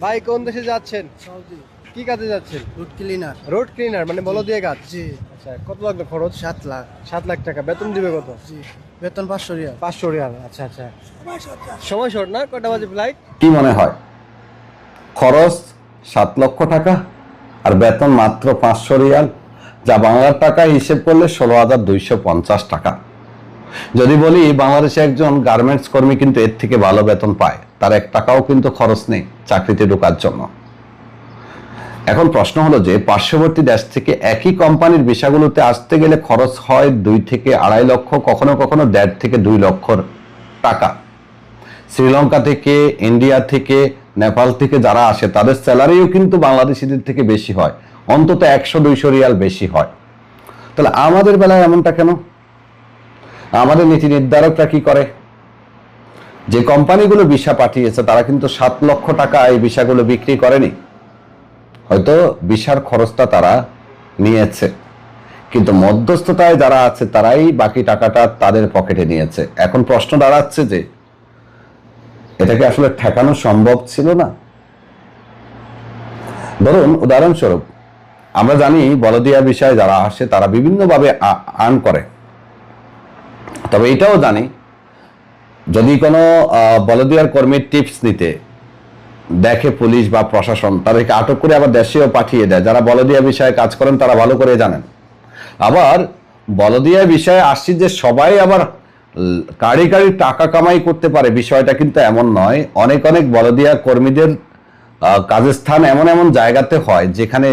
ভাই কোন দেশে যাচ্ছেন? সৌদি। কি কাজে যাচ্ছেন? Root cleaner. রোড ক্লিনার মানে বলদিয়া কাজ। জি। আচ্ছা, কত লাগবে খরচ? 7 লাখ। 7 লাখ টাকা। বেতন দিবে কত? জি। বেতন 500 রিয়াল। 500 রিয়াল। আচ্ছা আচ্ছা, সময় শর্ট না? কয়টা বাজে ফ্লাইট? কি মনে হয় খরচ 7 লক্ষ টাকা আর বেতন মাত্র 500 রিয়াল, যা বাংলার টাকায় হিসেব করলে 16,250 টাকা। যদি বলি বাংলাদেশে একজন গার্মেন্টস কর্মী কিন্তু এর থেকে ভালো বেতন পায়, তার 1 টাকাও কিন্তু খরচ নেই চাকরিতে ঢোকার জন্য। এখন প্রশ্ন হলো যে পার্শ্ববর্তী দেশ থেকে একই কোম্পানির ভিসাগুলোতে আসতে গেলে খরচ হয় 2 থেকে 2.5 লক্ষ, কখনো কখনো 1.5 থেকে 2 লক্ষ টাকা। শ্রীলঙ্কা থেকে, ইন্ডিয়া থেকে, নেপাল থেকে যারা আসে তাদের স্যালারিও কিন্তু বাংলাদেশিদের থেকে বেশি হয়, অন্তত 100-200 রিয়াল বেশি হয়। তাহলে আমাদের বেলায় এমনটা কেন? আমাদের নীতি নির্ধারকরা কি করে? যে কোম্পানিগুলো ভিসা পাঠিয়েছে তারা কিন্তু 7 লক্ষ টাকা এই ভিসাগুলো বিক্রি করেনি। হয়তো ভিসার খরচটা তারা নিয়েছে, কিন্তু মধ্যস্থতায় যারা আছে তারাই বাকি টাকাটা তাদের পকেটে নিয়েছে। এখন প্রশ্ন দাঁড়াচ্ছে যে এটাকে আসলে ঠেকানো সম্ভব ছিল না? ধরুন উদাহরণস্বরূপ আমরা জানি বলদিয়া বিষয়ে যারা আসে তারা বিভিন্নভাবে আর্ন করে, তবে এটাও জানি যদি কোনো বলদিয়ার কর্মীর টিপস নিতে দেখে পুলিশ বা প্রশাসন, তাদেরকে আটক করে আবার দেশেও পাঠিয়ে দেয়। যারা বলদিয়া বিষয়ে কাজ করেন তারা ভালো করে জানেন। আবার বলদিয়া বিষয়ে আসছি যে সবাই আবার কারি কারি টাকা কামাই করতে পারে, বিষয়টা কিন্তু এমন নয়। অনেক অনেক বলদিয়া কর্মীদের কাজের স্থান এমন এমন জায়গাতে হয় যেখানে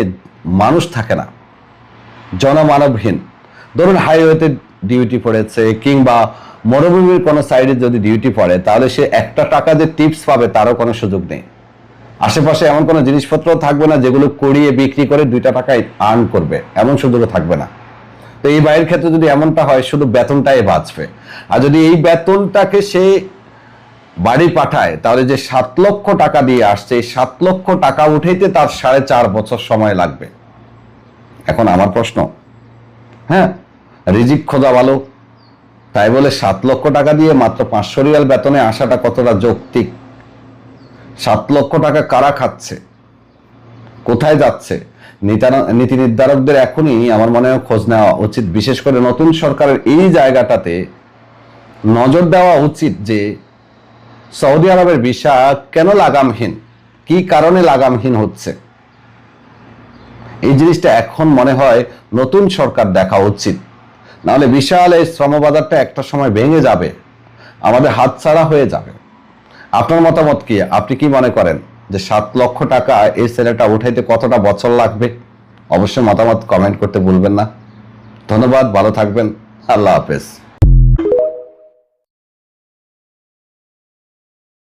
মানুষ থাকে না, জনমানবহীন। ধরুন হাইওয়েতে ডিউটি পড়েছে কিংবা মরুভূমির কোনো সাইডে যদি ডিউটি পড়ে, তাহলে সে 1 টাকা যে টিপস পাবে তারও কোনো সুযোগ নেই। আশেপাশে এমন কোনো জিনিসপত্র থাকবে না যেগুলো করিয়ে বিক্রি করে 2 টাকায় আর্ন করবে, এমন সুযোগও থাকবে না। তো এই বাইরের ক্ষেত্রে যদি এমনটা হয়, শুধু বেতনটাই বাঁচবে। আর যদি এই বেতনটাকে সে বাড়ি পাঠায়, তাহলে যে 7 লক্ষ টাকা দিয়ে আসছে, এই 7 লক্ষ টাকা উঠাইতে তার 4.5 বছর সময় লাগবে। এখন আমার প্রশ্ন, হ্যাঁ রিজিক খোঁজা ভালো, তাই বলে 7 লক্ষ টাকা দিয়ে মাত্র 500 রিয়াল বেতনে আসাটা কতটা যৌক্তিক? 7 লক্ষ টাকা কারা খাচ্ছে, কোথায় যাচ্ছে? নীতি নির্ধারকদের এখনই আমার মনে হয় খোঁজ নেওয়া উচিত। বিশেষ করে নতুন সরকারের এই জায়গাটাতে নজর দেওয়া উচিত যে সৌদি আরবের ভিসা কেন লাগামহীন, কি কারণে লাগামহীন হচ্ছে, এই জিনিসটা এখন মনে হয় নতুন সরকার দেখা উচিত। নাহলে বিশাল এই শ্রমবাজারটা একটা সময় ভেঙে যাবে, আমাদের হাতছাড়া হয়ে যাবে। আপনার মতামত কি? আপনি কি মনে করেন যে 7 লক্ষ টাকা এই ছেলেটা উঠাইতে কতটা বছর লাগবে? অবশ্যই মতামত কমেন্ট করতে ভুলবেন না। ধন্যবাদ, ভালো থাকবেন, আল্লাহ হাফেজ।